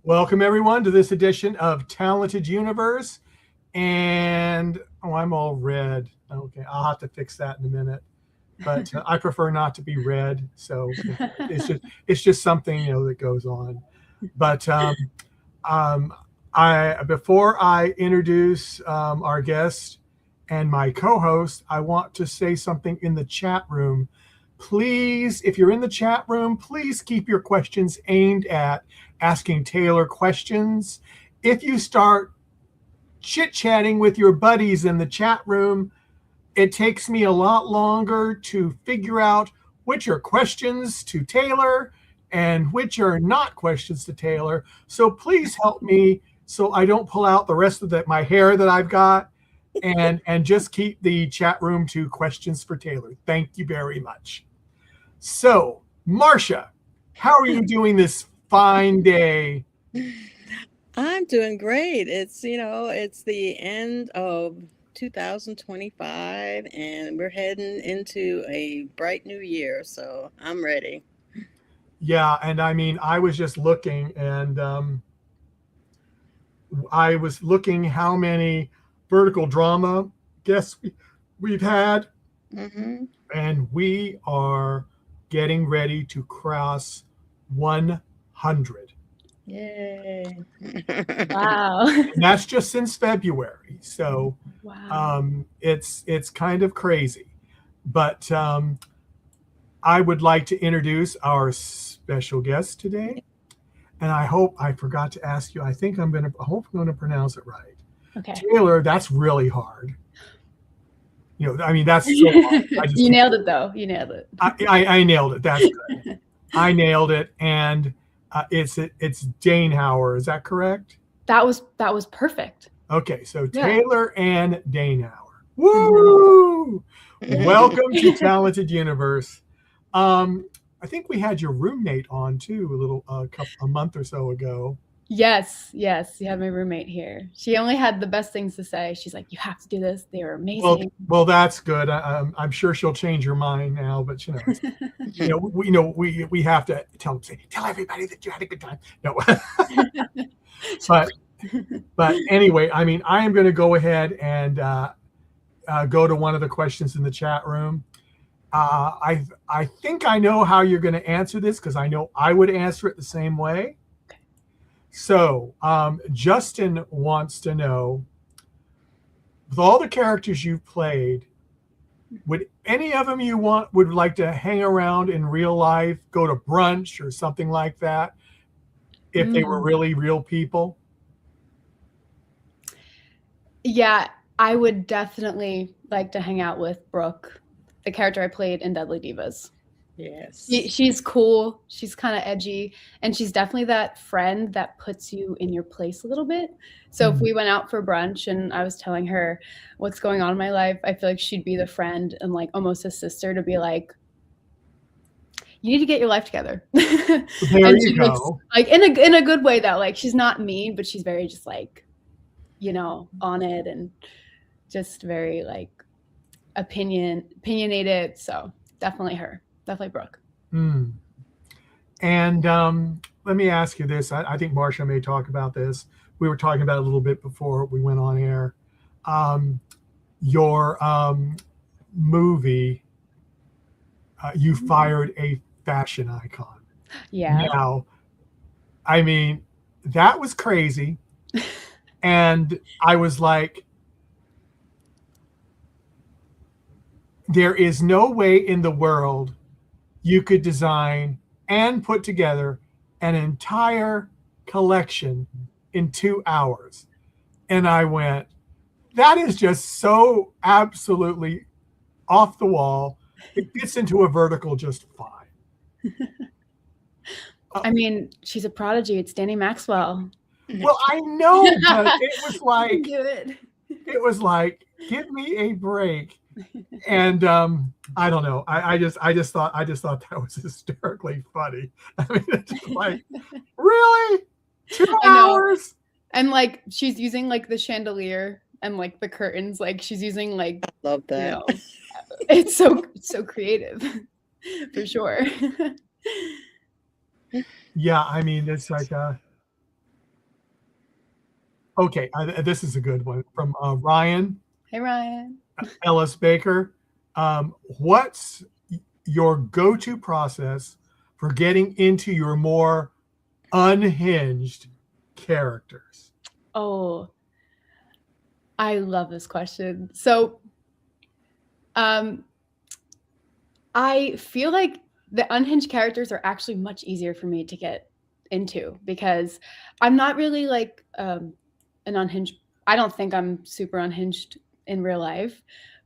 Welcome everyone to this edition of Talented Universe. And I'm all red. Okay, I'll have to fix that in a minute. But I prefer not to be red, so it's just something that goes on. But I before I introduce our guest and my co-host, I want to say something in the chat room. Please, if you're in the chat room, please keep your questions aimed at asking Taylor questions. If you start chit-chatting with your buddies in the chat room, it takes me a lot longer to figure out which are questions to Taylor and which are not questions to Taylor. So please help me so I don't pull out the rest of my hair that I've got and just keep the chat room to questions for Taylor. Thank you very much. So, Marcia, how are you doing this fine day? I'm doing great. It's the end of 2025 and we're heading into a bright new year, so I'm ready. Yeah, and I mean, I was just looking and I was looking how many vertical drama guests we've had, and we are getting ready to cross 100. Yay. Wow. And that's just since February. So Wow. it's kind of crazy. But I would like to introduce our special guest today. And I hope I forgot to ask you. I hope I'm going to pronounce it right. Okay. Taylor, that's really hard. I mean, that's so hard. You nailed it, though. You nailed it. I nailed it. That's good. I nailed it. And it's Danehower. Is that correct? That was perfect. Okay, so Taylor and Danehower. Woo! Welcome to Talented Universe. I think we had your roommate on too a month or so ago. Yes, you had my roommate here. She only had the best things to say. She's like, "You have to do this. They are amazing." Well, that's good. I'm sure she'll change her mind now, but we have to tell everybody that you had a good time. No, but anyway, I mean, I am going to go ahead and go to one of the questions in the chat room. I think I know how you're going to answer this because I know I would answer it the same way. So Justin wants to know, with all the characters you've played, would any of them would like to hang around in real life, go to brunch or something like that, if they were really real people? Yeah, I would definitely like to hang out with Brooke, the character I played in Deadly Divas. Yes. She's cool. She's kind of edgy. And she's definitely that friend that puts you in your place a little bit. So if we went out for brunch and I was telling her what's going on in my life, I feel like she'd be the friend and like almost a sister to be like, you need to get your life together. There you go. Like in a good way though. Like she's not mean, but she's very just like, on it and just very like opinionated. So definitely her. Definitely Brooke. And let me ask you this. I think Marcia may talk about this. We were talking about it a little bit before we went on air. Your movie, you fired a fashion icon. Yeah. Now, I mean, that was crazy. And I was like, there is no way in the world you could design and put together an entire collection in 2 hours. And I went, that is just so absolutely off the wall. It fits into a vertical just fine. I mean, she's a prodigy. It's Danny Maxwell. Well, I know, but it was like, Do it. It was like, give me a break. And I don't know. I just thought that was hysterically funny. I mean, it's just like, really? 2 hours? And like she's using like the chandelier and like the curtains. Like she's using like, I love that. It's so creative, for sure. Yeah, I mean, it's like Okay, this is a good one from Ryan Hey, Ryan. Ellis Baker. What's your go-to process for getting into your more unhinged characters? Oh, I love this question. So, I feel like the unhinged characters are actually much easier for me to get into because I'm not really like an unhinged. I don't think I'm super unhinged in real life,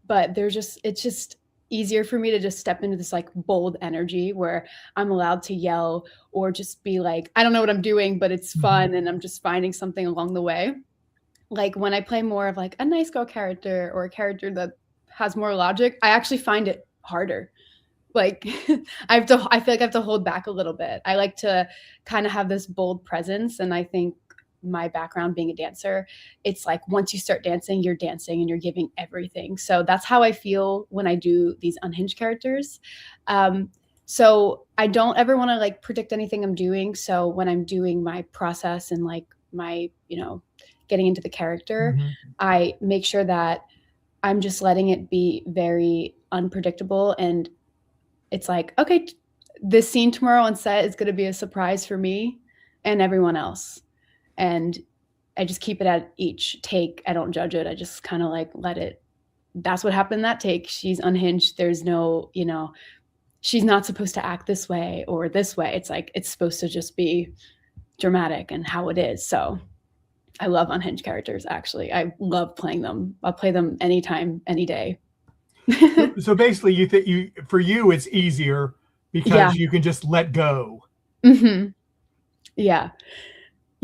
but it's just easier for me to just step into this like bold energy where I'm allowed to yell or just be like, I don't know what I'm doing, but it's fun and I'm just finding something along the way. Like when I play more of like a nice girl character or a character that has more logic, I actually find it harder. Like I feel like I have to hold back a little bit. I like to kind of have this bold presence, and I think my background being a dancer, it's like once you start dancing, you're dancing and you're giving everything. So that's how I feel when I do these unhinged characters. So I don't ever want to like predict anything I'm doing. So when I'm doing my process and like my, getting into the character, I make sure that I'm just letting it be very unpredictable. And it's like, okay, this scene tomorrow on set is going to be a surprise for me and everyone else. And I just keep it at each take. I don't judge it. I just kind of like let it. That's what happened in that take. She's unhinged. There's no, she's not supposed to act this way or this way. It's like, it's supposed to just be dramatic and how it is. So I love unhinged characters, actually. I love playing them. I'll play them anytime, any day. So basically, for you it's easier because you can just let go.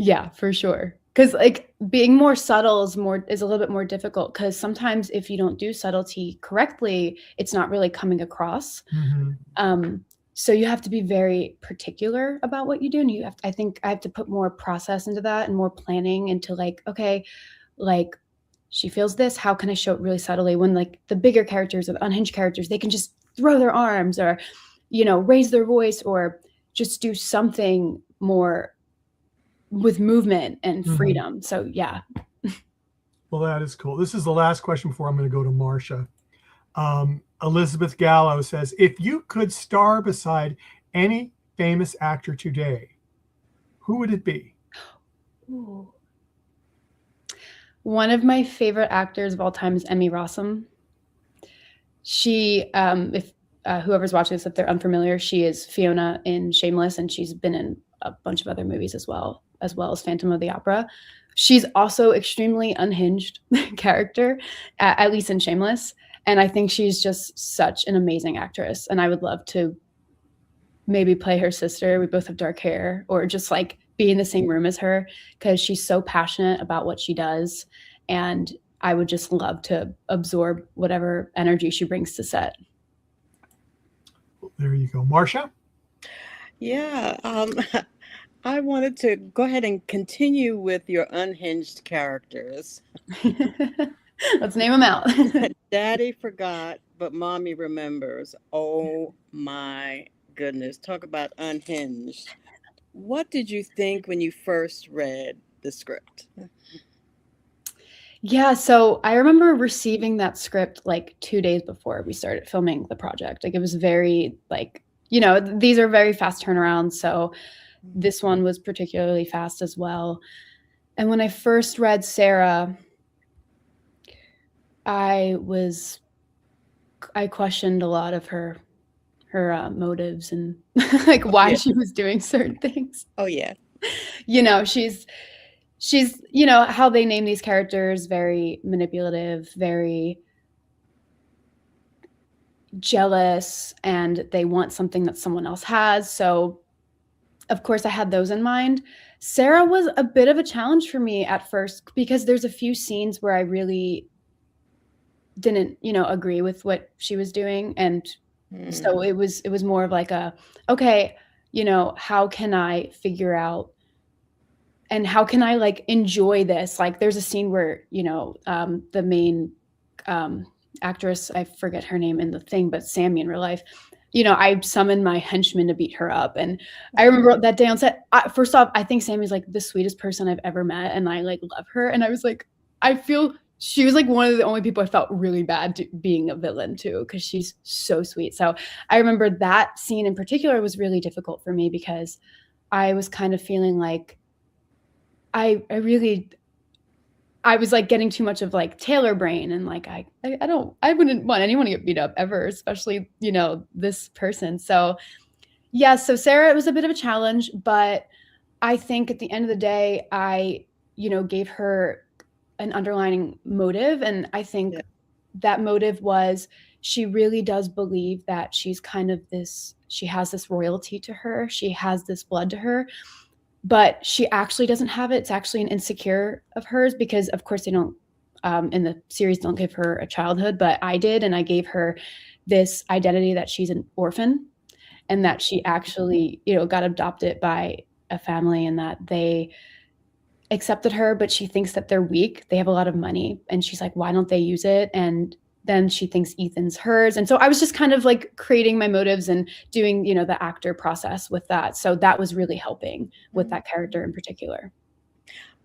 Yeah, for sure. Because like being more subtle is a little bit more difficult because sometimes if you don't do subtlety correctly, it's not really coming across. So you have to be very particular about what you do, and I think I have to put more process into that and more planning into like, okay, like she feels this, how can I show it really subtly? When like the bigger characters or the unhinged characters, they can just throw their arms or, raise their voice or just do something more with movement and freedom. So yeah. Well, that is cool. This is the last question before I'm going to go to Marcia. Elizabeth Gallo says, if you could star beside any famous actor today, who would it be? Ooh. One of my favorite actors of all time is Emmy Rossum. She, if whoever's watching this, if they're unfamiliar, she is Fiona in Shameless, and she's been in a bunch of other movies as well as Phantom of the Opera. She's also extremely unhinged character, at least in Shameless. And I think she's just such an amazing actress. And I would love to maybe play her sister. We both have dark hair, or just like be in the same room as her because she's so passionate about what she does. And I would just love to absorb whatever energy she brings to set. There you go. Marcia? Yeah, I wanted to go ahead and continue with your unhinged characters. Let's name them out. Daddy forgot, but mommy remembers. Oh my goodness. Talk about unhinged. What did you think when you first read the script? Yeah, so I remember receiving that script like 2 days before we started filming the project. Like it was very like, these are very fast turnarounds. So this one was particularly fast as well. And when I first read Sarah, I questioned a lot of her motives and like why she was doing certain things. Oh yeah. She's how they name these characters, very manipulative, very jealous, and they want something that someone else has. So of course I had those in mind. Sarah was a bit of a challenge for me at first because there's a few scenes where I really didn't, agree with what she was doing. And so it was more of like okay, how can I figure out and how can I like enjoy this? Like there's a scene where, the main actress, I forget her name in the thing, but Sammy in real life, I summoned my henchman to beat her up. And I remember that day on set, first off, I think Sammy's like the sweetest person I've ever met. And I like love her. And I was like, she was like one of the only people I felt really bad being a villain to, because she's so sweet. So I remember that scene in particular was really difficult for me, because I was kind of feeling like I was like getting too much of like Taylor brain, and like I wouldn't want anyone to get beat up ever, especially, this person. So yeah, so Sarah, it was a bit of a challenge, but I think at the end of the day, I, gave her an underlying motive. And I think that motive was, she really does believe that she's kind of she has this royalty to her. She has this blood to her, but she actually doesn't have it. It's actually an insecure of hers, because of course they don't, in the series, don't give her a childhood, but I did. And I gave her this identity that she's an orphan, and that she actually, got adopted by a family, and that they accepted her, but she thinks that they're weak. They have a lot of money, and she's like, why don't they use it? And then she thinks Ethan's hers. And so I was just kind of like creating my motives and doing, the actor process with that. So that was really helping with that character in particular.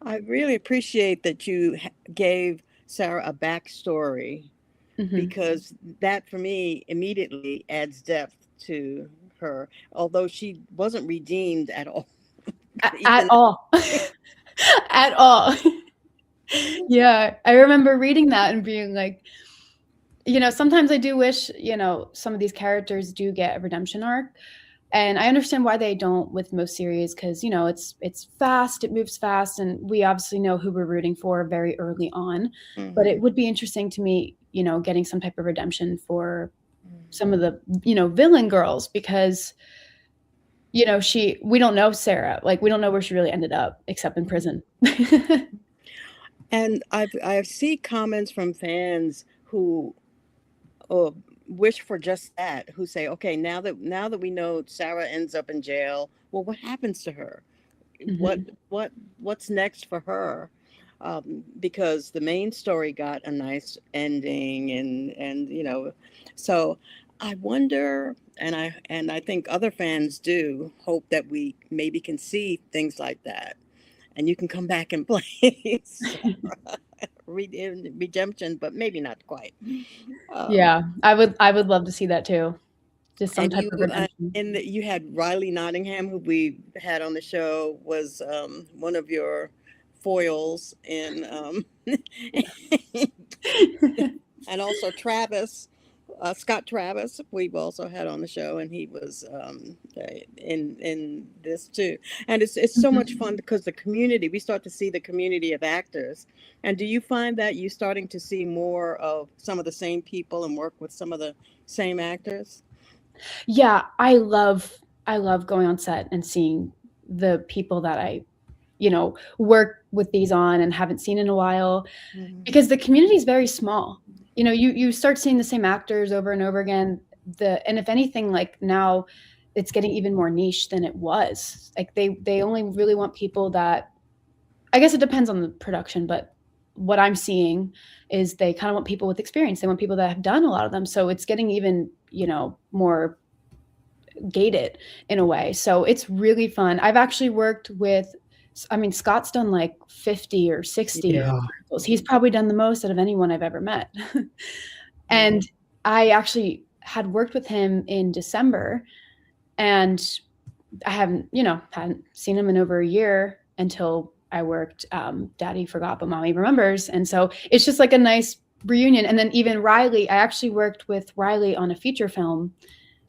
I really appreciate that you gave Sarah a backstory, because that for me immediately adds depth to her, although she wasn't redeemed at all. At all. At all. Yeah, I remember reading that and being like, sometimes I do wish, some of these characters do get a redemption arc. And I understand why they don't with most series, because, it's fast, it moves fast, and we obviously know who we're rooting for very early on. But it would be interesting to me, getting some type of redemption for some of the, villain girls, because, we don't know Sarah. Like, we don't know where she really ended up, except in prison. And I see comments from fans who wish for just that, who say, okay, now that we know Sarah ends up in jail, well, what happens to her? What's next for her? Because the main story got a nice ending, and so I wonder, and I think other fans do hope that we maybe can see things like that, and you can come back and play Sarah. Redemption, but maybe not quite. Yeah, I would love to see that too. Just some type of redemption. And you had Riley Nottingham, who we had on the show, was one of your foils in, and also Travis, Scott Travis, we've also had on the show, and he was in this too. And it's so much fun, because we start to see the community of actors. And do you find that you starting to see more of some of the same people and work with some of the same actors? Yeah, I love going on set and seeing the people that I, work with these on and haven't seen in a while, because the community is very small. You start seeing the same actors over and over again. And if anything, like now it's getting even more niche than it was. Like they only really want people that, I guess it depends on the production, but what I'm seeing is they kind of want people with experience. They want people that have done a lot of them. So it's getting even, more gated in a way. So it's really fun. I've actually worked with, Scott's done like 50 or 60 articles. He's probably done the most out of anyone I've ever met. And I actually had worked with him in December, and I hadn't seen him in over a year until I worked Daddy Forgot But Mommy Remembers. And so it's just like a nice reunion. And then even Riley, I actually worked with Riley on a feature film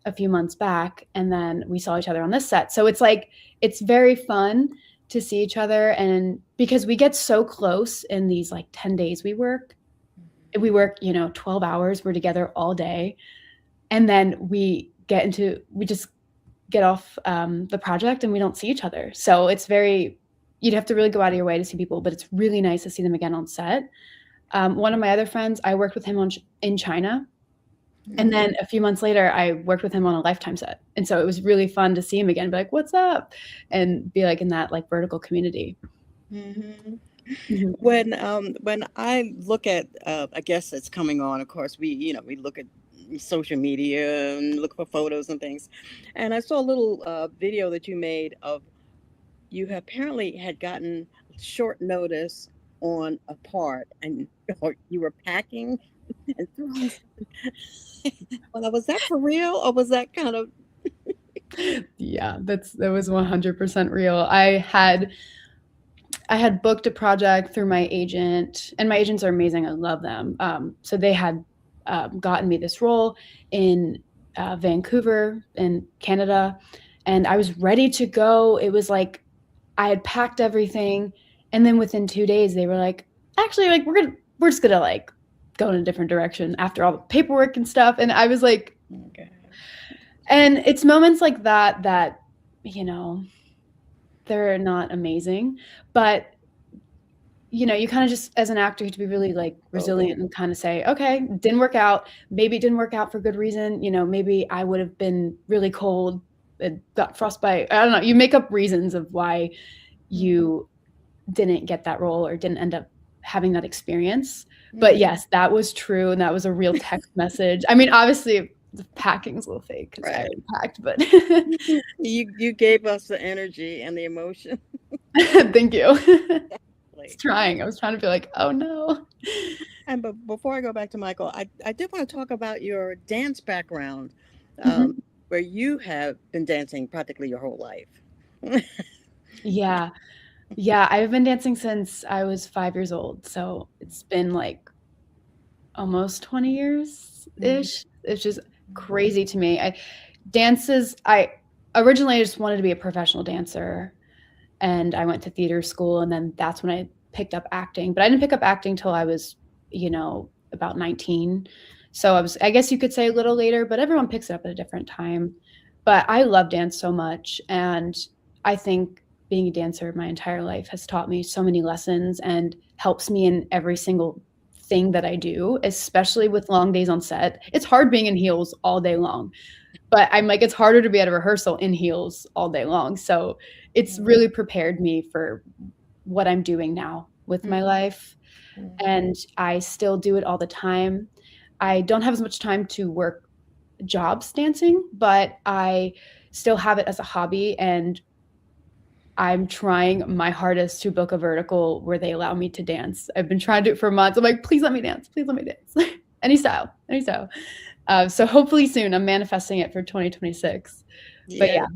a few months back, and then we saw each other on this set. So it's like, it's very fun to see each other. And because we get so close in these like 10 days we work 12 hours, we're together all day. And then we just get off the project and we don't see each other. So it's you'd have to really go out of your way to see people, but it's really nice to see them again on set. One of my other friends, I worked with him in China. And then a few months later, I worked with him on a Lifetime set. And so it was really fun to see him again, be like, what's up? And be like in that like vertical community. When I look at, I guess it's coming on, of course, we look at social media and look for photos and things. And I saw a little video that you made of you apparently had gotten short notice on a part and or you were packing and throwing something. Well, was that for real or was that kind of Yeah, that was 100% real. I had booked a project through my agent, and my agents are amazing. I love them. So they had gotten me this role in Vancouver in Canada, and I was ready to go. It was like I had packed everything, and then within 2 days they were like, actually, like we're just gonna like go in a different direction after all the paperwork and stuff. And I was like, okay. and it's moments like that that, you know, they're not amazing, but you kind of just as an actor you have to be really like resilient and kind of say, okay, didn't work out. Maybe it didn't work out for good reason. Maybe I would have been really cold and got frostbite. I don't know. You make up reasons of why you didn't get that role or didn't end up having that experience. But yes, that was true. And that was a real text message. I mean, obviously the packing's a little fake because I already packed, but you gave us the energy and the emotion. Thank you. Exactly. I was trying to be like, oh no. And but before I go back to Michael, I did want to talk about your dance background, where you have been dancing practically your whole life. Yeah. Yeah, I've been dancing since I was 5 years old, so it's been, like, almost 20 years-ish. It's just crazy to me. I originally just wanted to be a professional dancer, and I went to theater school, and then that's when I picked up acting, but I didn't pick up acting till I was, about 19. So I guess you could say a little later, but everyone picks it up at a different time. But I love dance so much, and I think being a dancer my entire life has taught me so many lessons and helps me in every single thing that I do, especially with long days on set. It's hard being in heels all day long, but I'm like, it's harder to be at a rehearsal in heels all day long. So it's really prepared me for what I'm doing now with my life. And I still do it all the time. I don't have as much time to work jobs dancing, but I still have it as a hobby, and I'm trying my hardest to book a vertical where they allow me to dance. I've been trying to do it for months. I'm like, please let me dance. Please let me dance. Any style, any style. So hopefully soon. I'm manifesting it for 2026. But yeah,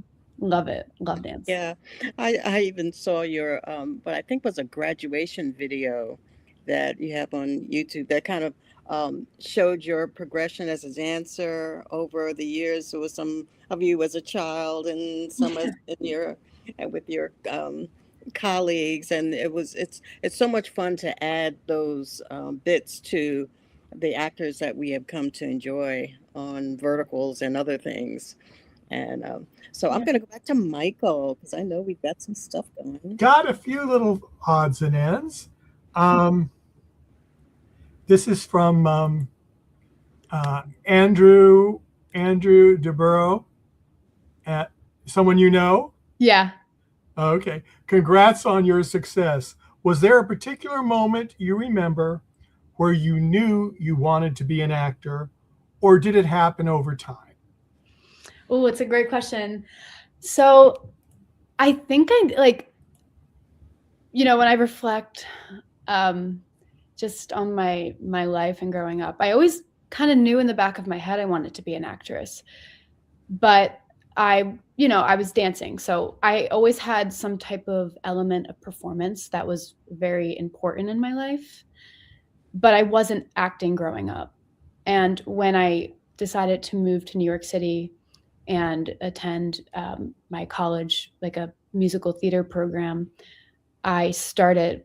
love it. Love dance. Yeah, I even saw your what I think was a graduation video that you have on YouTube that kind of showed your progression as a dancer over the years. There was some of you as a child and some as in your with your colleagues, and it's so much fun to add those bits to the actors that we have come to enjoy on verticals and other things. And so I'm going to go back to Michael because I know we've got some stuff going. Got a few little odds and ends. This is from Andrew DeBurrow, at someone you know. Yeah. Okay. Congrats on your success. Was there a particular moment you remember where you knew you wanted to be an actor, or did it happen over time? Oh, it's a great question. So I think when I reflect just on my life and growing up, I always kind of knew in the back of my head I wanted to be an actress. But I was dancing. So I always had some type of element of performance that was very important in my life. But I wasn't acting growing up. And when I decided to move to New York City and attend my college, like a musical theater program, I started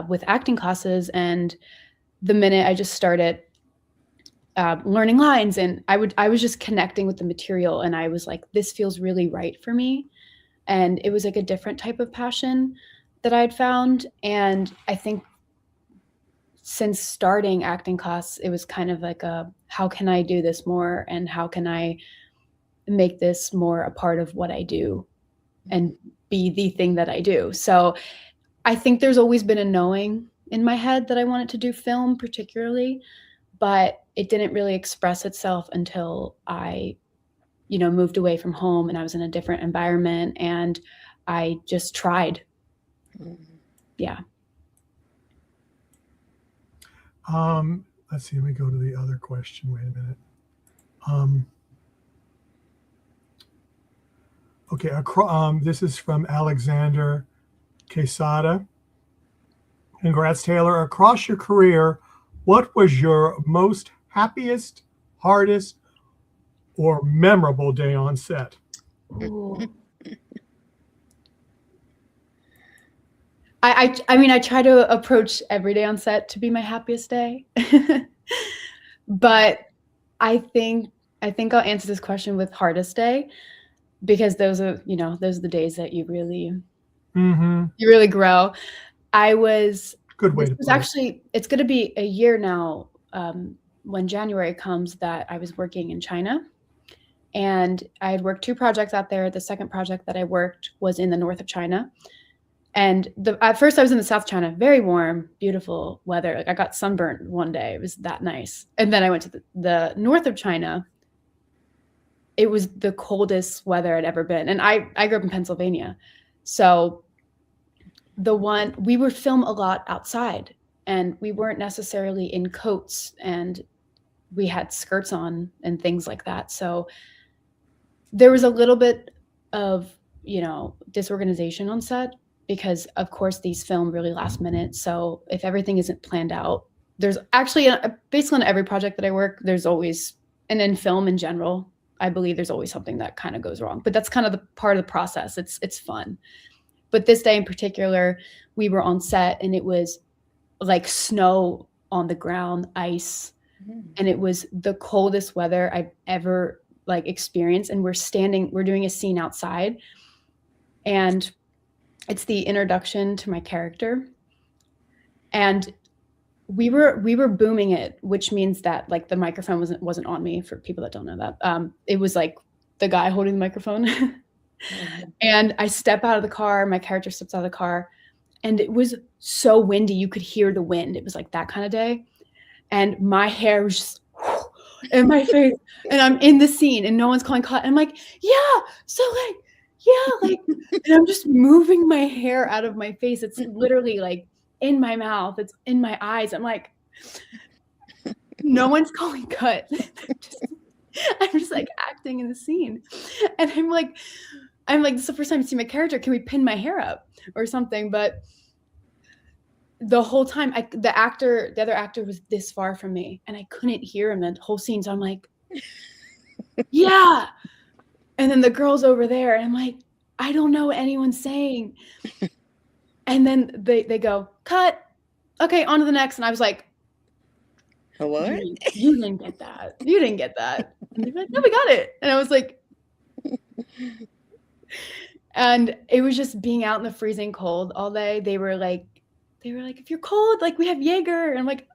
with acting classes. And the minute I just started learning lines, and I was just connecting with the material, and I was like, this feels really right for me. And it was like a different type of passion that I had found. And I think since starting acting class, it was kind of like how can I do this more, and how can I make this more a part of what I do and be the thing that I do. So I think there's always been a knowing in my head that I wanted to do film particularly, but it didn't really express itself until I, moved away from home and I was in a different environment and I just tried. Yeah. Let's see. Let me go to the other question. Wait a minute. Okay. This is from Alexander Quesada. Congrats, Taylor. Across your career, what was your most happiest, hardest, or memorable day on set? Ooh. I mean, I try to approach every day on set to be my happiest day. But I think I'll answer this question with hardest day, because those are the days that you really grow. Good way This to was put it. actually, it's going to be a year now, when January comes, that I was working in China. And I had worked 2 projects out there. The second project that I worked was in the north of China. And at first I was in the South China, very warm, beautiful weather. Like I got sunburned one day. It was that nice. And then I went to the north of China. It was the coldest weather I'd ever been. And I grew up in Pennsylvania. So we would film a lot outside and we weren't necessarily in coats and we had skirts on and things like that. So there was a little bit of, disorganization on set, because of course these film really last minute. So if everything isn't planned out, there's actually basically on every project that I work, there's always, and in film in general, I believe there's always something that kind of goes wrong, but that's kind of the part of the process. It's fun. But this day in particular, we were on set and it was like snow on the ground, ice, and it was the coldest weather I've ever experienced. And we're doing a scene outside, and it's the introduction to my character. And we were booming it, which means that the microphone wasn't on me, for people that don't know that. It was the guy holding the microphone. And I step out of the car, my character steps out of the car, and it was so windy. You could hear the wind. It was that kind of day. And my hair was just in my face, and I'm in the scene and no one's calling cut. I'm like, yeah. So yeah, and I'm just moving my hair out of my face. It's literally in my mouth. It's in my eyes. I'm like, no one's calling cut. I'm just acting in the scene. And I'm like, this is the first time I see my character. Can we pin my hair up or something? But the whole time, the other actor was this far from me and I couldn't hear him the whole scene. So I'm like, yeah. And then the girl's over there and I'm like, I don't know what anyone's saying. And then they go, cut. Okay, on to the next. And I was like, what? You didn't get that. You didn't get that. And they're like, no, we got it. And I was like, and it was just being out in the freezing cold all day. They were like, if you're cold, we have Jaeger. And I'm like,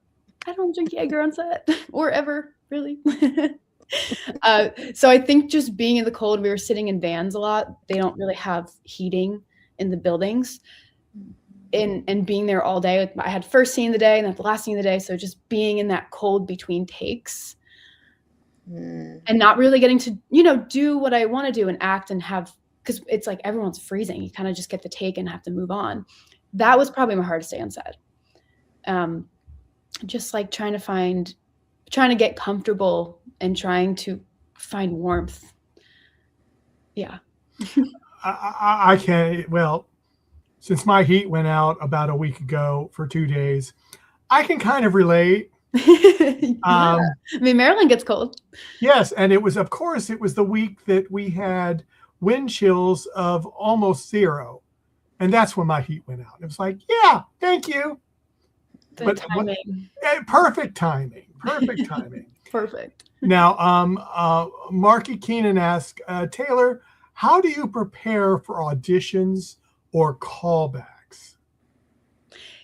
I don't drink Jaeger on set or ever, really. So I think just being in the cold, we were sitting in vans a lot. They don't really have heating in the buildings. And being there all day, I had first scene of the day and then the last scene of the day. So just being in that cold between takes and not really getting to, do what I want to do and act and have, because it's everyone's freezing. You kind of just get the take and have to move on. That was probably my hardest day on set. Just trying to get comfortable and trying to find warmth. Yeah. I can't, well, since my heat went out about a week ago for 2 days, I can kind of relate. Yeah. I mean, Maryland gets cold. Yes. And it was the week that we had wind chills of almost 0. And that's when my heat went out. It was like, yeah, thank you. Timing. Perfect timing. Perfect timing. Perfect. Now, Marky Keenan asked, Taylor, how do you prepare for auditions or callbacks?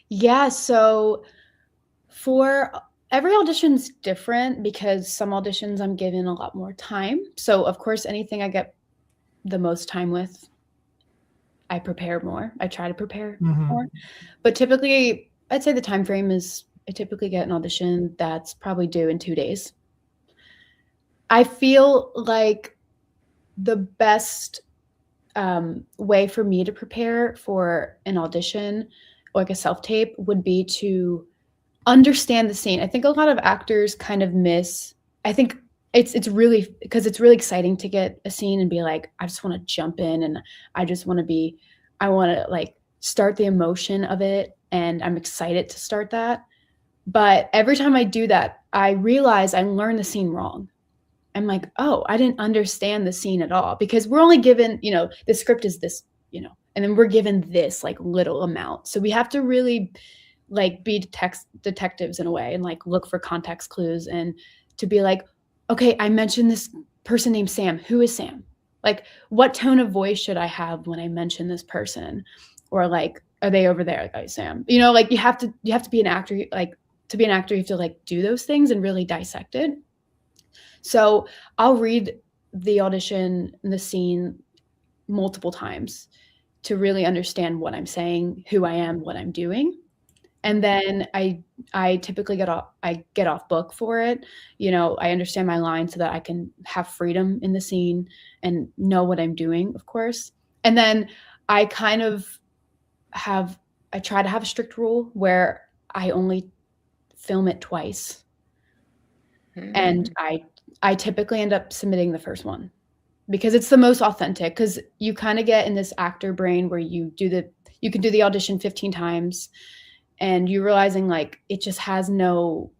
Yeah, so for every audition's different because some auditions I'm given a lot more time. So of course, anything I get the most time with, I prepare more. I try to prepare more. But typically, I'd say the time frame is I typically get an audition that's probably due in 2 days. I feel like the best way for me to prepare for an audition, like a self-tape, would be to understand the scene. I think a lot of actors kind of miss. I think it's really, because it's really exciting to get a scene and be like, I just want to jump in and I just want to be, I want to like start the emotion of it, and I'm excited to start that. But every time I do that, I realize I learned the scene wrong. I'm like, oh, I didn't understand the scene at all, because we're only given, the script is this, and then we're given this like little amount. So we have to really like be detectives in a way, and like look for context clues, and to be like, okay, I mentioned this person named Sam. Who is Sam? Like, what tone of voice should I have when I mention this person? Or like, are they over there? Like, oh, Sam. Like you have to be an actor. Like, to be an actor, you have to like do those things and really dissect it. So I'll read the audition, the scene multiple times to really understand what I'm saying, who I am, what I'm doing. And then I typically get off book for it. I understand my line so that I can have freedom in the scene and know what I'm doing, of course. And then I try to have a strict rule where I only film it twice. And I typically end up submitting the first one because it's the most authentic, because you kind of get in this actor brain where you can do the audition 15 times and you're realizing like it just has no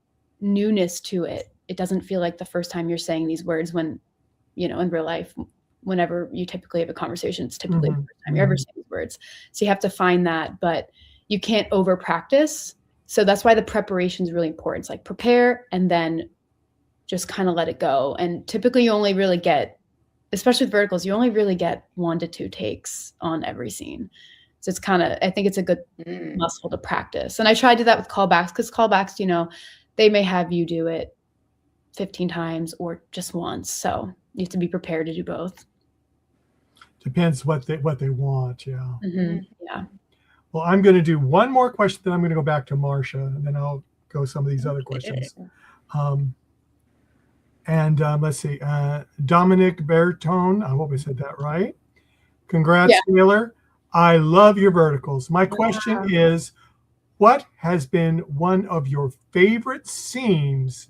newness to it. It doesn't feel like the first time you're saying these words when, in real life, whenever you typically have a conversation, it's typically the first time you're ever saying these words. So you have to find that, but you can't over practice. So that's why the preparation is really important. It's like prepare and then just kind of let it go. And typically you only really get, especially with verticals, you only really get 1 to 2 takes on every scene. So it's kind of, I think it's a good muscle to practice. And I try to do that with callbacks, because callbacks, they may have you do it 15 times or just once. So you have to be prepared to do both. Depends what they want. Yeah. Mm-hmm. Yeah. Well, I'm going to do one more question, then I'm going to go back to Marcia, and then I'll go some of these other questions. Let's see, Dominic Bertone. I hope I said that right. Congrats, Taylor. I love your verticals. My question is, what has been one of your favorite scenes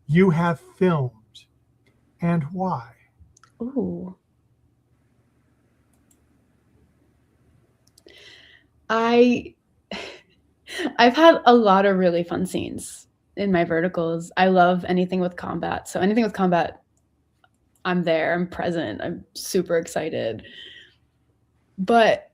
you have filmed, and why? Ooh. I've had a lot of really fun scenes in my verticals. I love anything with combat. So anything with combat, I'm there, I'm present, I'm super excited. But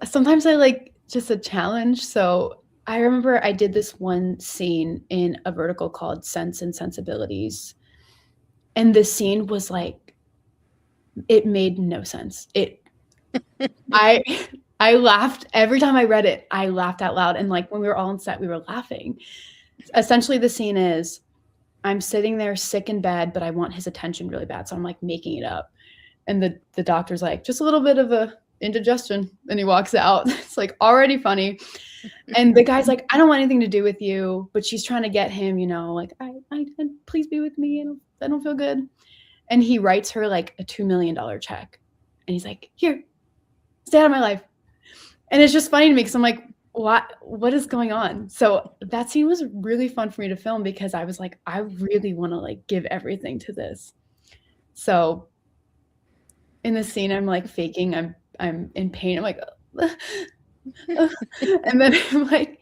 sometimes I like just a challenge. So I remember I did this one scene in a vertical called Sense and Sensibilities. And the scene was like, it made no sense. I laughed every time I read it. I laughed out loud. And like when we were all on set, we were laughing. Essentially, the scene is I'm sitting there sick in bed, but I want his attention really bad. So I'm like making it up. And the doctor's like, just a little bit of a indigestion. And he walks out. It's like already funny. And the guy's like, I don't want anything to do with you. But she's trying to get him, like, I please be with me. And I don't feel good. And he writes her like a $2 million check. And he's like, here, stay out of my life. And it's just funny to me because I'm like, what is going on? So that scene was really fun for me to film because I was like, I really want to like give everything to this. So in this scene, I'm like faking, I'm in pain. I'm like, and then I'm like,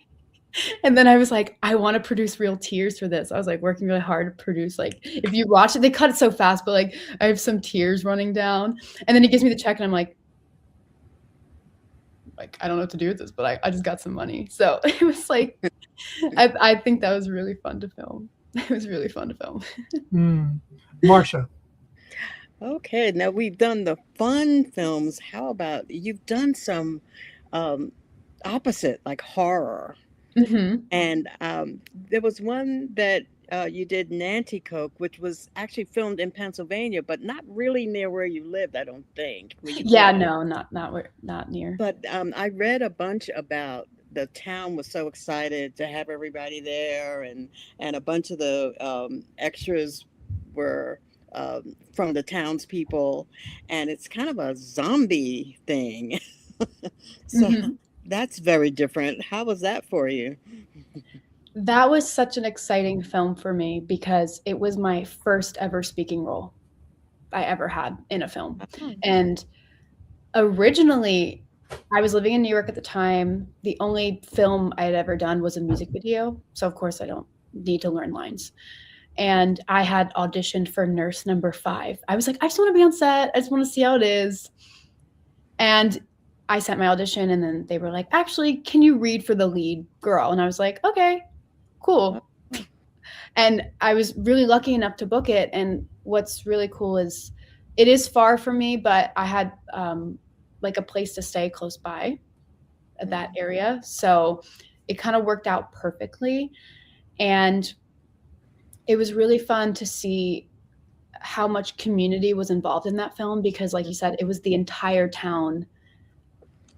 and then I was like, I want to produce real tears for this. I was like working really hard to produce, like, if you watch it, they cut it so fast, but like I have some tears running down. And then he gives me the check and I'm like, I don't know what to do with this, but I just got some money. So it was like, I think that was really fun to film. It was really fun to film. Marcia. Okay, now we've done the fun films. How about you've done some opposite, like horror? Mm-hmm. And there was one that you did, Nanticoke, which was actually filmed in Pennsylvania, but not really near where you lived, I don't think. Yeah, no, not near. But I read a bunch about the town was so excited to have everybody there, and a bunch of the extras were from the townspeople, and it's kind of a zombie thing. So Mhm. that's very different. How was that for you? That was such an exciting film for me because it was my first ever speaking role I ever had in a film. Oh, And originally, I was living in New York at the time. The only film I had ever done was a music video. So, of course, I don't need to learn lines. And I had auditioned for nurse number 5. I was like, I just want to be on set. I just want to see how it is. And I sent my audition, and then they were like, actually, can you read for the lead girl? And I was like, okay, cool. And I was really lucky enough to book it. And what's really cool is it is far from me, but I had like a place to stay close by that area. So it kind of worked out perfectly. And it was really fun to see how much community was involved in that film because, like you said, it was the entire town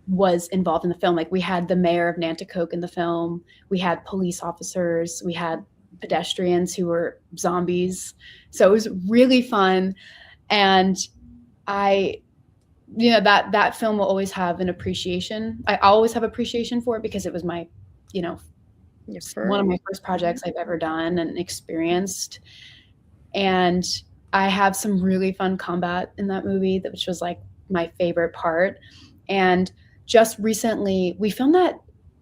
was involved in the film. Like we had the mayor of Nanticoke in the film, we had police officers, we had pedestrians who were zombies. So it was really fun. And I, that film will always have an appreciation. I always have appreciation for it because it was my, one of my first projects I've ever done and experienced. And I have some really fun combat in that movie, which was like my favorite part. And just recently, we filmed that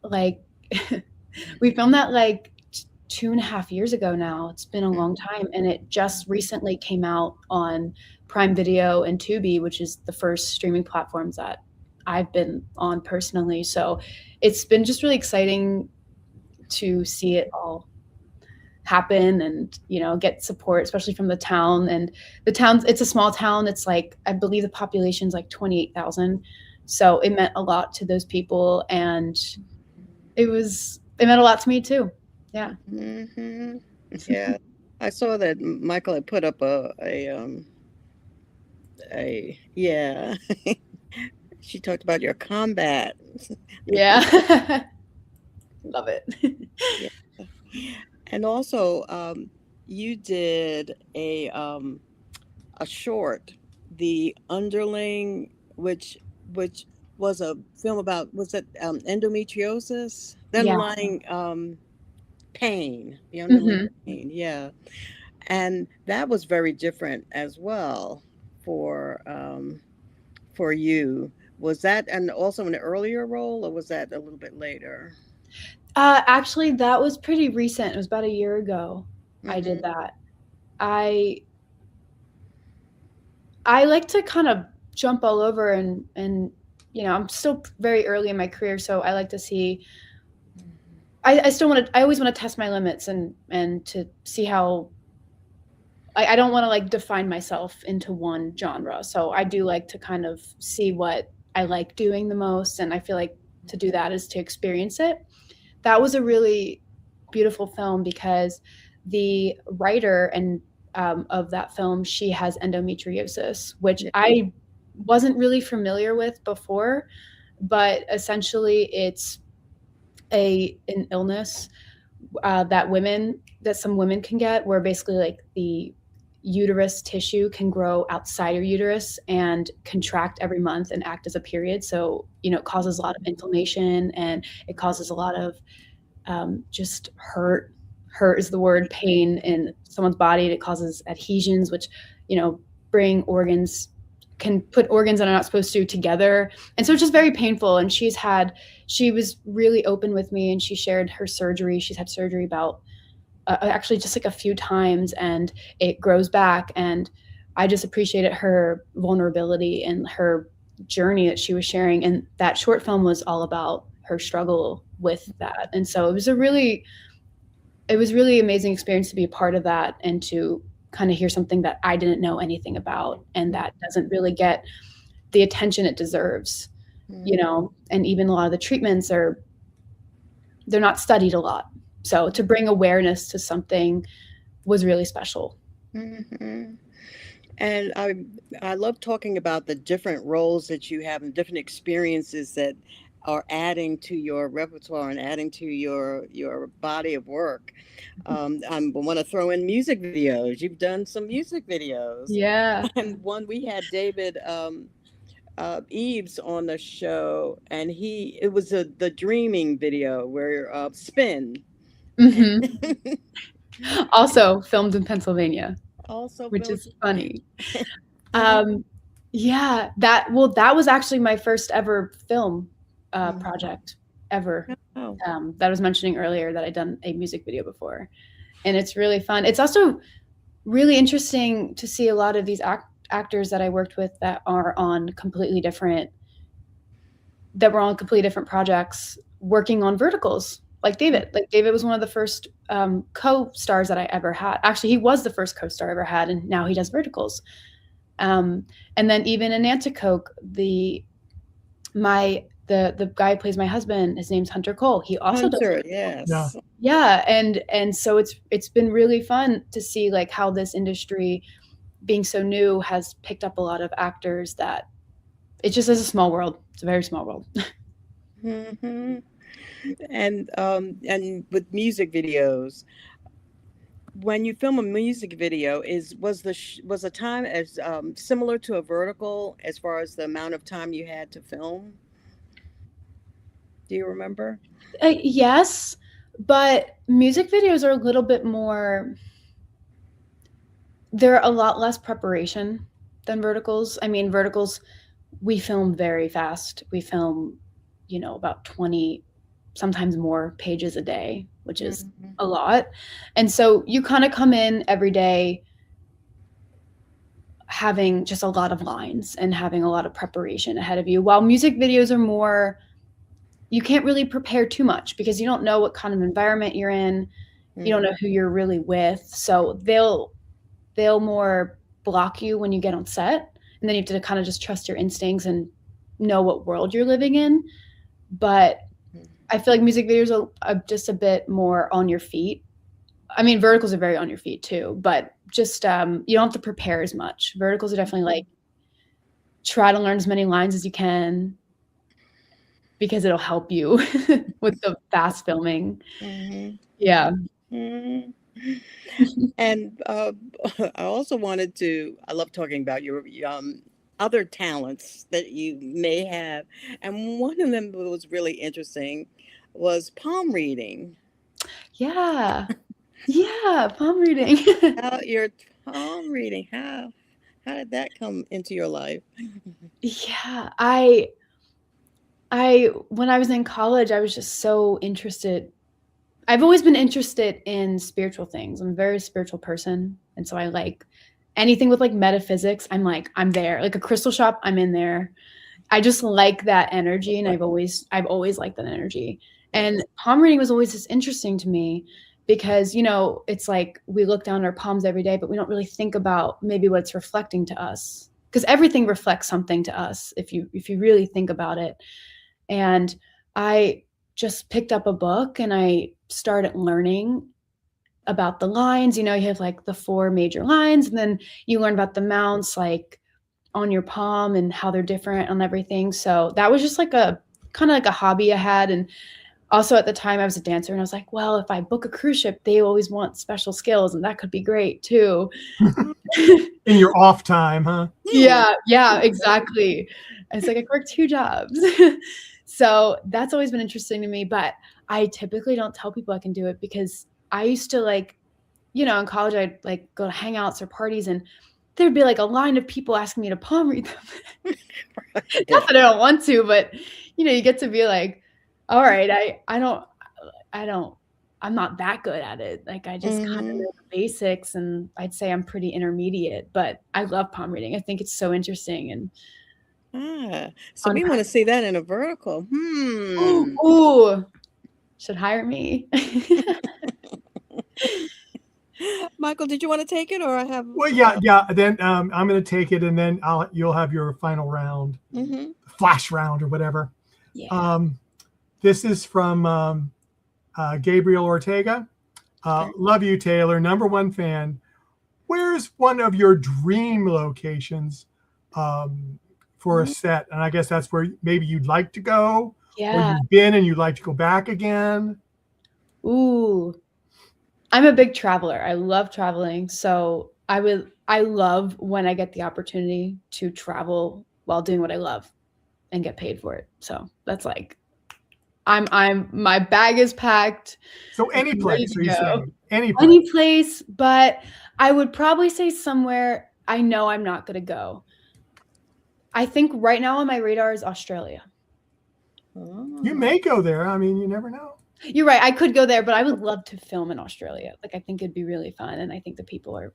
like 2.5 years ago now. It's been a long time, and it just recently came out on Prime Video and Tubi, which is the first streaming platforms that I've been on personally. So it's been just really exciting to see it all happen and get support, especially from the town. And it's a small town. It's like, I believe the population's like 28,000. So it meant a lot to those people, and it meant a lot to me too. Yeah. Mm-hmm. Yeah, I saw that Michael had put up a yeah. She talked about your combat. Yeah. Love it. Yeah. And also, you did a short, The Underling, which was a film about, was it endometriosis, the Yeah. underlying pain, the underlying Hmm. pain, yeah. And that was very different as well for you. Was that and also an earlier role, or was that a little bit later? Actually, that was pretty recent. It was about a year ago I Hmm. did that. I I like to kind of jump all over, and I'm still very early in my career, so I like to see. I still want to. I always want to test my limits and to see how. I don't want to like define myself into one genre, so I do like to kind of see what I like doing the most, and I feel like to do that is to experience it. That was a really beautiful film because the writer and of that film, she has endometriosis, which Yeah. I wasn't really familiar with before, but essentially it's an illness that some women can get, where basically like the uterus tissue can grow outside your uterus and contract every month and act as a period. So it causes a lot of inflammation, and it causes a lot of just hurt. Hurt is the word, pain in someone's body. And it causes adhesions, which bring organs can put organs that are not supposed to together. And so it's just very painful. And she was really open with me, and she shared her surgery. She's had surgery about actually just like a few times, and it grows back. And I just appreciated her vulnerability and her journey that she was sharing. And that short film was all about her struggle with that. And so it was really amazing experience to be a part of that and to kind of hear something that I didn't know anything about and that doesn't really get the attention it deserves, and even a lot of the treatments they're not studied a lot. So to bring awareness to something was really special. Hmm. And I love talking about the different roles that you have and different experiences that are adding to your repertoire and adding to your body of work. I want to throw in music videos. You've done some music videos, Yeah. and one we had David Eves on the show, and it was the dreaming video where spin. Hmm. Also filmed in Pennsylvania, Also which filmed. is funny. Um, yeah, that was actually my first ever film project ever. Oh. That I was mentioning earlier that I'd done a music video before, and it's really fun. It's also really interesting to see a lot of these actors that I worked with that are on completely different that were on completely different projects working on verticals. Like David. Like David was one of the first co-stars that I ever had. Actually, he was the first co-star I ever had, and now he does verticals. And then even in Nanticoke, the guy who plays my husband, his name's Hunter Cole. He also does Hunter, verticals. yes. Yeah, and so it's been really fun to see like how this industry, being so new, has picked up a lot of actors that it just is a small world. It's a very small world. Hmm. And with music videos, when you film a music video, was the time as similar to a vertical as far as the amount of time you had to film? Do you remember? Yes, but music videos are a little bit more. They're a lot less preparation than verticals. I mean, verticals, we film very fast. We film, about 20, sometimes more pages a day, which is Hmm. a lot. And so you kind of come in every day having just a lot of lines and having a lot of preparation ahead of you. While music videos are more, you can't really prepare too much because you don't know what kind of environment you're in. You don't know who you're really with. So they'll more block you when you get on set, and then you have to kind of just trust your instincts and know what world you're living in. But I feel like music videos are just a bit more on your feet. I mean, verticals are very on your feet too, but just you don't have to prepare as much. Verticals are definitely like try to learn as many lines as you can because it'll help you with the fast filming. Hmm. Yeah. Hmm. And I also I love talking about your other talents that you may have. And one of them that was really interesting was palm reading. Yeah. Yeah. Palm reading. How your palm reading, how did that come into your life? Yeah. I when I was in college, I was just so interested. I've always been interested in spiritual things. I'm a very spiritual person, and so I like anything with like metaphysics. I'm there. Like a crystal shop, I'm in there. I just like that energy, and I've always liked that energy. And Yes. palm reading was always just interesting to me because it's like we look down our palms every day, but we don't really think about maybe what it's reflecting to us because everything reflects something to us if you really think about it. And I just picked up a book and I started learning about the lines. You have like the four major lines, and then you learn about the mounts like on your palm and how they're different on everything. So that was just like a kind of like a hobby I had. And also at the time I was a dancer and I was like, well, if I book a cruise ship, they always want special skills and that could be great too. In your off time, huh? Yeah, exactly. It's like I work two jobs. So that's always been interesting to me, but I typically don't tell people I can do it because I used to like, in college I'd like go to hangouts or parties and there'd be like a line of people asking me to palm read them. Not that I don't want to, but you get to be like, all right, I don't I'm not that good at it. Like I just kind of Hmm. know the basics and I'd say I'm pretty intermediate, but I love palm reading. I think it's so interesting and So we want to see that in a vertical. Ooh, Hmm. ooh, should hire me. Michael, did you want to take it, or I have? Well, yeah. Then I'm going to take it, and then you'll have your final round, Hmm. flash round, or whatever. Yeah. This is from Gabriel Ortega. Okay. Love you, Taylor. Number one fan. Where's one of your dream locations for a set? And I guess that's where maybe you'd like to go, or Yeah. you've been and you'd like to go back again? Ooh. I'm a big traveler. I love traveling. So I love when I get the opportunity to travel while doing what I love and get paid for it. So that's like, my bag is packed. So any Ready place, to are you go. saying? Any place? Any place, but I would probably say somewhere I know I'm not going to go. I think right now on my radar is Australia. You may go there. I mean, you never know. You're right. I could go there, but I would love to film in Australia. Like, I think it'd be really fun. And I think the people are,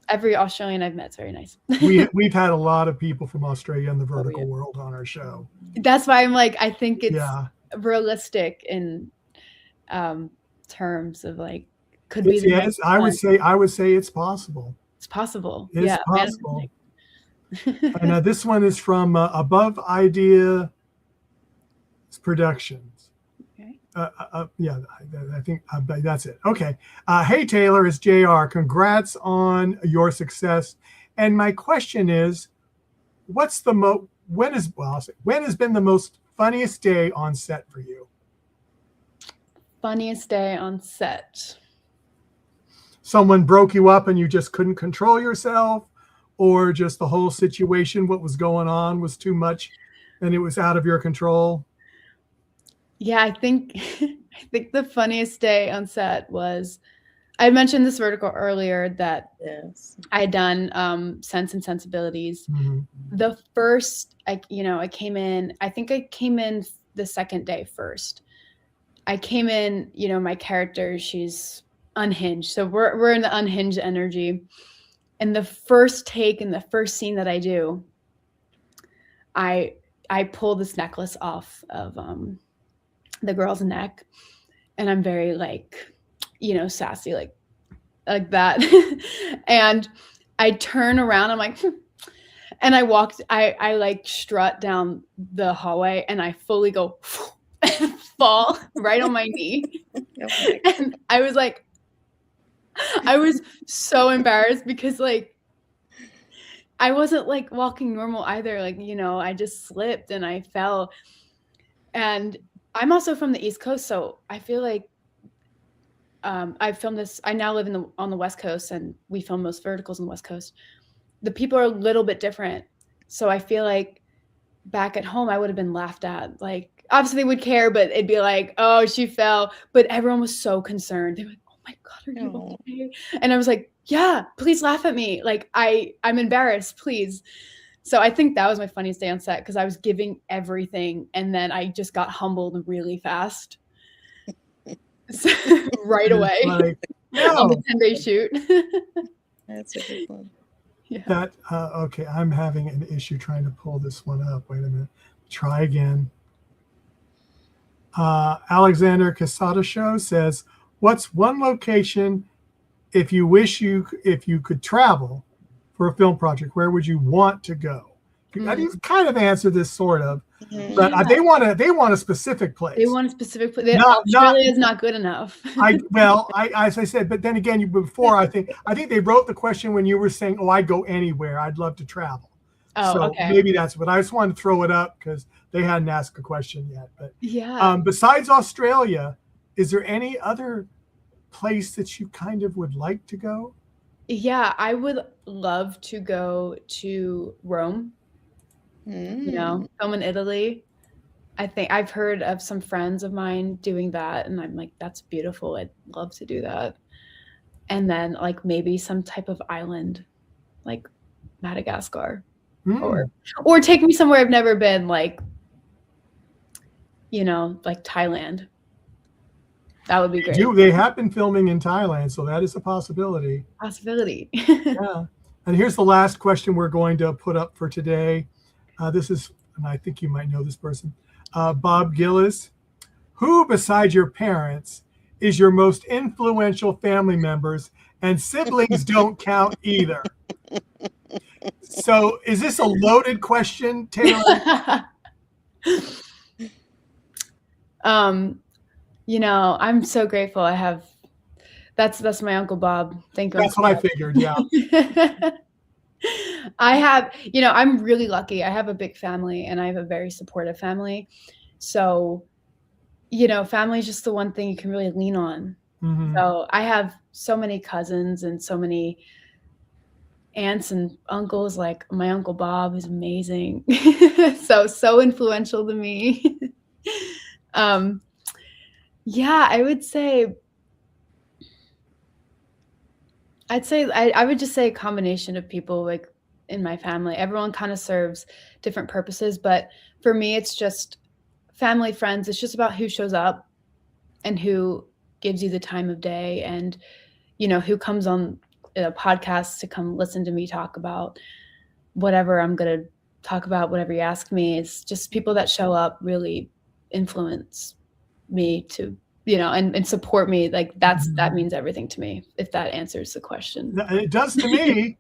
every Australian I've met is very nice. We've had a lot of people from Australia and the vertical world on our show. That's why I'm like, I think it's Yeah. realistic in terms of like, could be the Yes, next I one. would say it's possible. It's possible. It's Yeah. possible. And this one is from Above Idea Productions. Okay. Yeah, I think that's it. Okay. Hey, Taylor, it's JR. Congrats on your success. And my question is, when has been the most funniest day on set for you? Funniest day on set. Someone broke you up and you just couldn't control yourself, or just the whole situation, what was going on was too much and it was out of your control? Yeah, I think the funniest day on set was, I mentioned this vertical earlier that I had done Sense and Sensibilities. Mm-hmm. The first, I came in, I think I came in the second day first. I came in, my character, she's unhinged. So we're in the unhinged energy. And the first take in the first scene that I do, I pull this necklace off of the girl's neck, and I'm very like, sassy, like that. And I turn around, I'm like, and I like strut down the hallway, and I fully go and fall right on my knee. And I was like, I was so embarrassed because like I wasn't like walking normal either. Like, I just slipped and I fell. And I'm also from the East Coast, so I feel like I filmed this. I now live on the West Coast, and we film most verticals on the West Coast. The people are a little bit different, so I feel like back at home I would have been laughed at. Like, obviously they would care, but it'd be like, "Oh, she fell," but everyone was so concerned. They were like, "Oh my God, are you okay?" And I was like, "Yeah, please laugh at me. Like, I'm embarrassed, please." So I think that was my funniest day on set, because I was giving everything, and then I just got humbled really fast. Right away. Like, on the 10-day shoot. That's a good one. Yeah. Okay, I'm having an issue trying to pull this one up. Wait a minute. Try again. Alexander Casada Show says, what's one location if you could travel for a film project, where would you want to go? You've kind of answered this sort of, but they want a specific place. They want a specific place. Australia is not good enough. As I said, but then again, before I think they wrote the question when you were saying, "Oh, I'd go anywhere. I'd love to travel." Oh, so okay. Maybe that's what I just wanted to throw it up, because they hadn't asked a question yet. But yeah. Besides Australia, is there any other place that you kind of would like to go? Yeah, I would love to go to Rome. Film in Italy. I think I've heard of some friends of mine doing that, and I'm like, that's beautiful. I'd love to do that. And then like maybe some type of island, like Madagascar, or take me somewhere I've never been, like like Thailand. That would be great. They have been filming in Thailand, so that is a possibility. Yeah. And here's the last question we're going to put up for today. This is, and I think you might know this person, Bob Gillis. Who besides your parents is your most influential family members, and siblings don't count either? So is this a loaded question, Taylor? I'm so grateful. I have, that's my Uncle Bob. Thank you. That's what I figured. Yeah. I have, I'm really lucky. I have a big family, and I have a very supportive family. So, you know, family is just the one thing you can really lean on. Mhm. So I have so many cousins and so many aunts and uncles. Like my Uncle Bob is amazing. So influential to me. um, yeah, I would say I would just say a combination of people like in my family. Everyone kind of serves different purposes, but for me, it's just family, friends. It's just about who shows up and who gives you the time of day, and you know who comes on a podcast to come listen to me talk about whatever I'm gonna talk about, whatever you ask me. It's just people that show up really influence me to, you know, and support me. Like that means everything to me, if that answers the question. It does to me.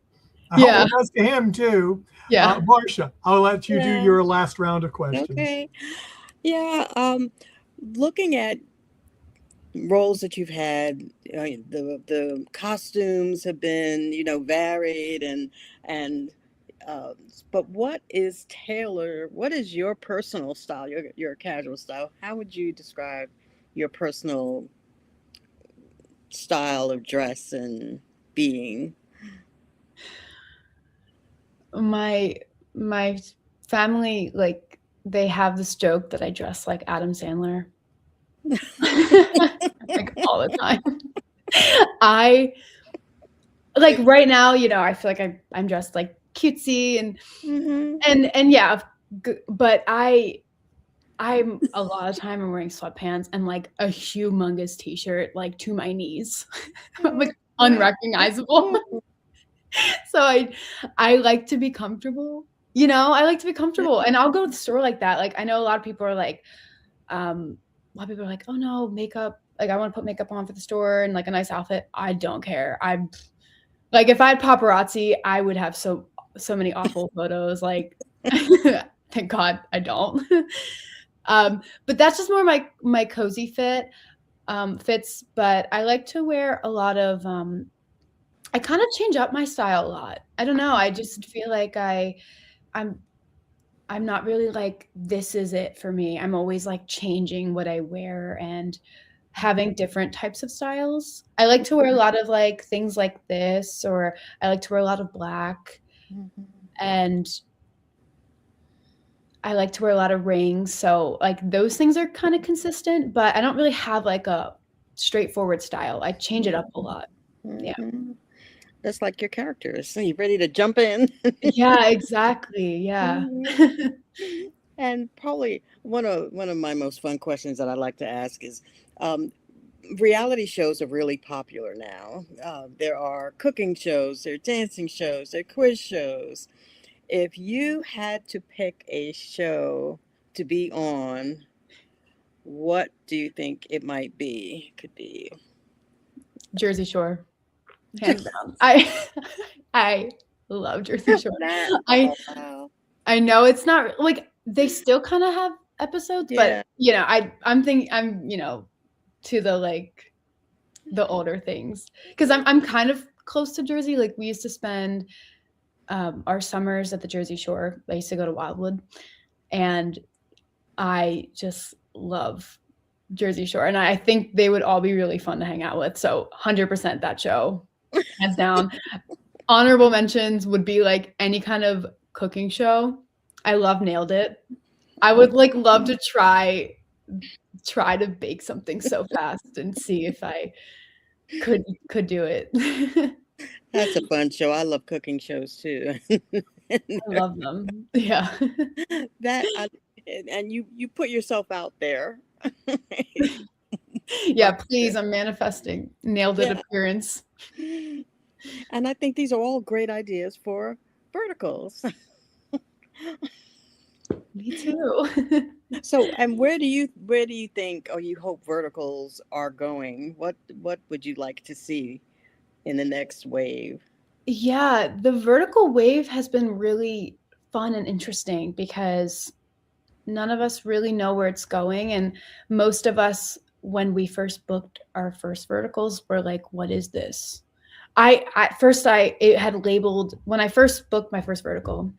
I hope Yeah. it does to him too. Yeah. Marcia, I'll let you do Yeah. your last round of questions. Okay. Yeah. Looking at roles that you've had, the costumes have been, varied and uh, but what is Taylor? What is your personal style? Your casual style? How would you describe your personal style of dress and being? My family, like, they have this joke that I dress like Adam Sandler. Like all the time. I like right now, you know, I feel like I'm dressed like cutesy Mm-hmm. and yeah, but I'm a lot of time I'm wearing sweatpants and like a humongous t-shirt like to my knees. I'm like unrecognizable. So I like to be comfortable. You know, I like to be comfortable, and I'll go to the store like that. Like I know a lot of people are like, a lot of people are like, oh no, makeup. Like I want to put makeup on for the store and like a nice outfit. I don't care. I'm like, if I had paparazzi, I would have so many awful photos. Like, thank God I don't. But that's just more my cozy fits. But I like to wear a lot of I kind of change up my style a lot. I don't know. I just feel like I'm I'm not really like this is it for me. I'm always like changing what I wear and having different types of styles. I like to wear a lot of like things like this, or I like to wear a lot of black, Mm-hmm. and I like to wear a lot of rings. So like those things are kind of consistent, but I don't really have like a straightforward style. I change it up a lot. Yeah. Mm-hmm. That's like your characters. Are you ready to jump in? Yeah, exactly. Yeah. Mhm. And probably one of my most fun questions that I like to ask is, um, reality shows are really popular now. There are cooking shows, there are dancing shows, there are quiz shows. If you had to pick a show to be on, what do you think it might be? Could be. Jersey Shore, hands down. I love Jersey Shore. That. I Oh, wow. I know it's not like they still kind of have episodes, but Yeah. you know, I'm thinking I'm, you know, to the like the older things, because I'm kind of close to Jersey. Like we used to spend our summers at the Jersey Shore. I used to go to Wildwood, and I just love Jersey Shore, and I think they would all be really fun to hang out with. So 100% that show, hands down. Honorable mentions would be like any kind of cooking show. I love Nailed It. I would like love to try to bake something so fast and see if I could do it. That's a fun show. I love cooking shows too. I love them. Yeah. that I, and you put yourself out there. Yeah, please, I'm manifesting Nailed It Yeah. appearance. And I think these are all great ideas for verticals. Me too. So, and where do you think or you hope verticals are going? What would you like to see in the next wave? Yeah, the vertical wave has been really fun and interesting because none of us really know where it's going, and most of us, when we first booked our first verticals, were like, what is this? I at first it had labeled, when I first booked my first vertical,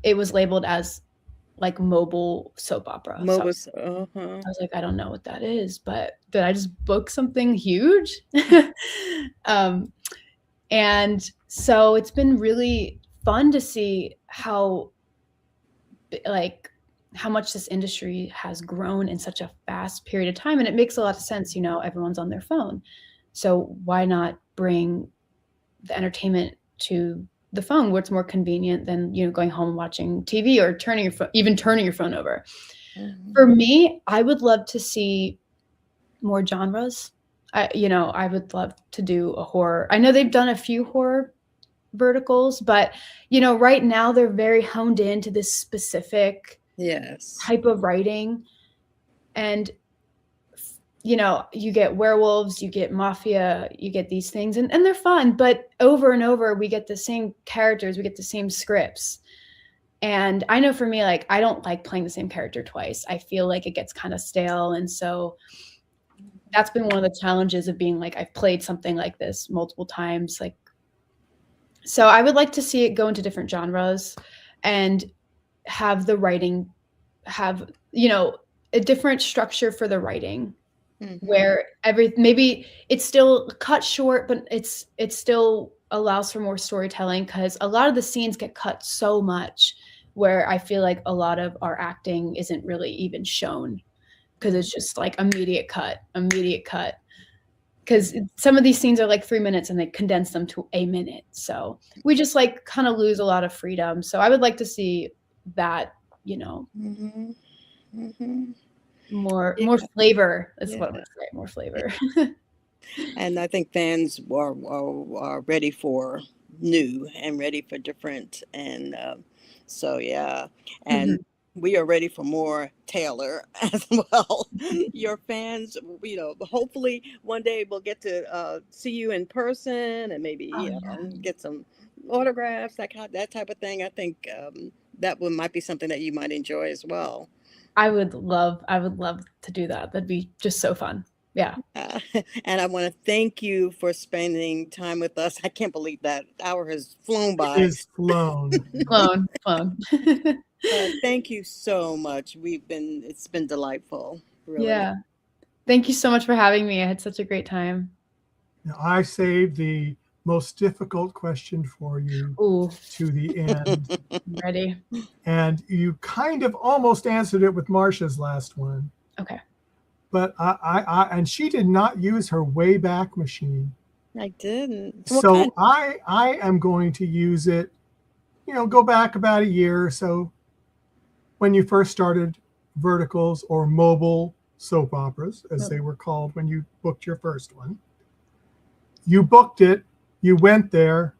it was labeled as like mobile soap opera. So Mobus. I was like, I don't know what that is, but did I just book something huge? And so it's been really fun to see how much this industry has grown in such a fast period of time. And it makes a lot of sense, everyone's on their phone. So why not bring the entertainment to the phone where it's more convenient than, going home and watching TV or turning your phone over. Mm-hmm. For me, I would love to see more genres. I would love to do a horror. I know they've done a few horror verticals, but right now they're very honed into this specific Yes. type of writing. And you get werewolves, you get mafia, you get these things, and they're fun, but over and over we get the same characters, we get the same scripts. And I know for me, like, I don't like playing the same character twice. I feel like it gets kind of stale. And so that's been one of the challenges of being like, I've played something like this multiple times. Like, so I would like to see it go into different genres and have the writing have, a different structure for the writing. Mm-hmm. Where maybe it's still cut short, but it still allows for more storytelling, because a lot of the scenes get cut so much where I feel like a lot of our acting isn't really even shown, because it's just like immediate cut. Because some of these scenes are like 3 minutes and they condense them to a minute. So we just like kind of lose a lot of freedom. So I would like to see that, Mm-hmm. Mm-hmm. more flavor is what I'm going to say, more flavor. And I think fans are ready for new and ready for different. And so, yeah. And we are ready for more Taylor as well. Your fans, hopefully one day we'll get to see you in person and maybe get some autographs, that type of thing. I think that might be something that you might enjoy as well. I would love to do that. That'd be just so fun. Yeah. And I want to thank you for spending time with us. I can't believe that hour has flown by. It is flown. Flown. Thank you so much. It's been delightful. Really. Yeah. Thank you so much for having me. I had such a great time. Now, I saved the most difficult question for you to the end. I'm ready. And you kind of almost answered it with Marsha's last one. Okay. But and she did not use her Wayback Machine. I didn't. So I am going to use it, go back about a year or so when you first started verticals or mobile soap operas, as they were called when you booked your first one. You booked it, you went there,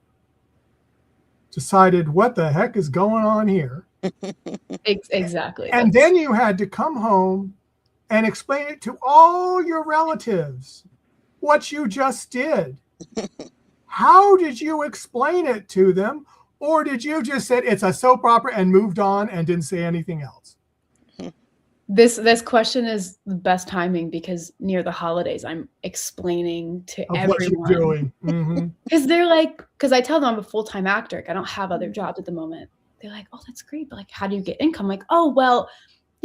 decided what the heck is going on here. Exactly. And then you had to come home and explain it to all your relatives what you just did. How did you explain it to them? Or did you just say it's a soap opera and moved on and didn't say anything else? This question is the best timing, because near the holidays I'm explaining to everyone what you're doing. Because they're like, because I tell them I'm a full-time actor. Like, I don't have other jobs at the moment. They're like, oh, that's great, but like, how do you get income? I'm like, oh, well,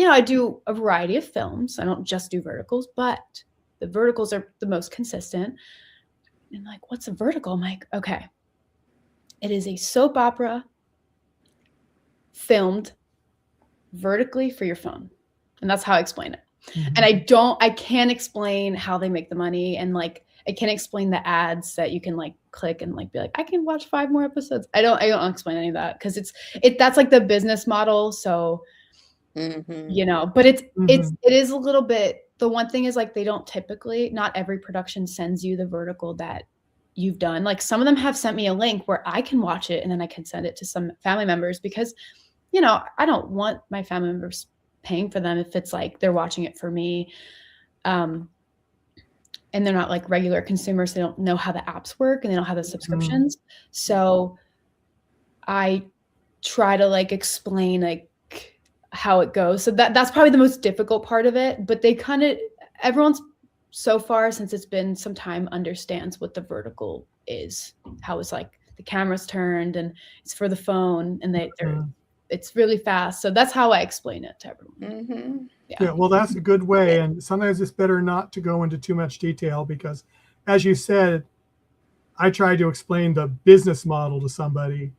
I do a variety of films. I don't just do verticals, but the verticals are the most consistent. And like, what's a vertical? I'm like, okay, it is a soap opera filmed vertically for your phone. And that's how I explain it. And I can't explain how they make the money. And like, I can't explain the ads that you can like click and like be like, I can watch 5 more episodes. I don't explain any of that, because that's like the business model. So, but it is a little bit, the one thing is like, they don't typically, not every production sends you the vertical that you've done. Like, some of them have sent me a link where I can watch it and then I can send it to some family members, because, I don't want my family members paying for them if it's like they're watching it for me. And they're not like regular consumers. They don't know how the apps work and they don't have the subscriptions. So I try to like explain like how it goes. So that's probably the most difficult part of it, but everyone's so far, since it's been some time, understands what the vertical is, how it's like the camera's turned and it's for the phone, and they're it's really fast. So that's how I explain it to everyone. Mm-hmm. Yeah, well, that's a good way. And sometimes it's better not to go into too much detail because, as you said, I tried to explain the business model to somebody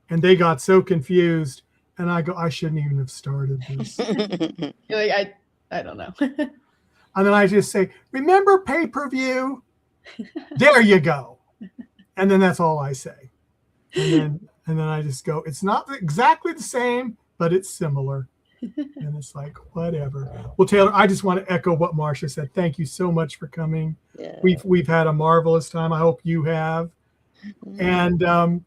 and they got so confused. And I go, I shouldn't even have started this. You're like, I don't know. And then I just say, remember pay-per-view? There you go. And then that's all I say. And then I just go, it's not exactly the same, but it's similar. And it's like, whatever. Well, Taylor, I just want to echo what Marcia said. Thank you so much for coming. Yeah. We've had a marvelous time. I hope you have. Mm-hmm. And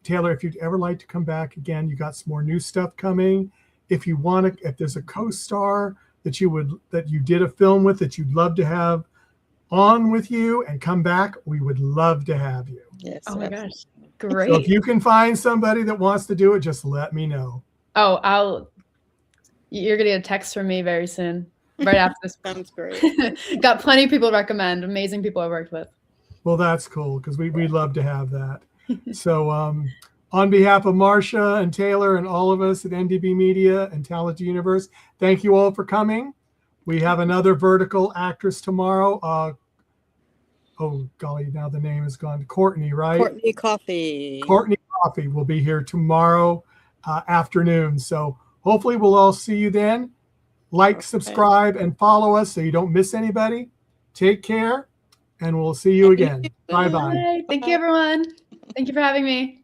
Taylor, if you'd ever like to come back again, you got some more new stuff coming. If you want to, if there's a co-star that you did a film with that you'd love to have on with you and come back, we would love to have you. Yes. Oh my absolutely. gosh. Great. So if you can find somebody that wants to do it, just let me know. Oh, you're going to get a text from me very soon, right after this. Sounds great. Got plenty of people to recommend, amazing people I worked with. Well, that's cool because we'd love to have that. So on behalf of Marcia and Taylor and all of us at NDB Media and Talented Universe, thank you all for coming. We have another vertical actress tomorrow. Oh, golly, now the name is gone. Courtney, right? Courtney Coffee. Courtney Coffee will be here tomorrow afternoon. So hopefully we'll all see you then. Like, subscribe, and follow us so you don't miss anybody. Take care, and we'll see you again. Bye-bye. Bye. Thank you, everyone. Thank you for having me.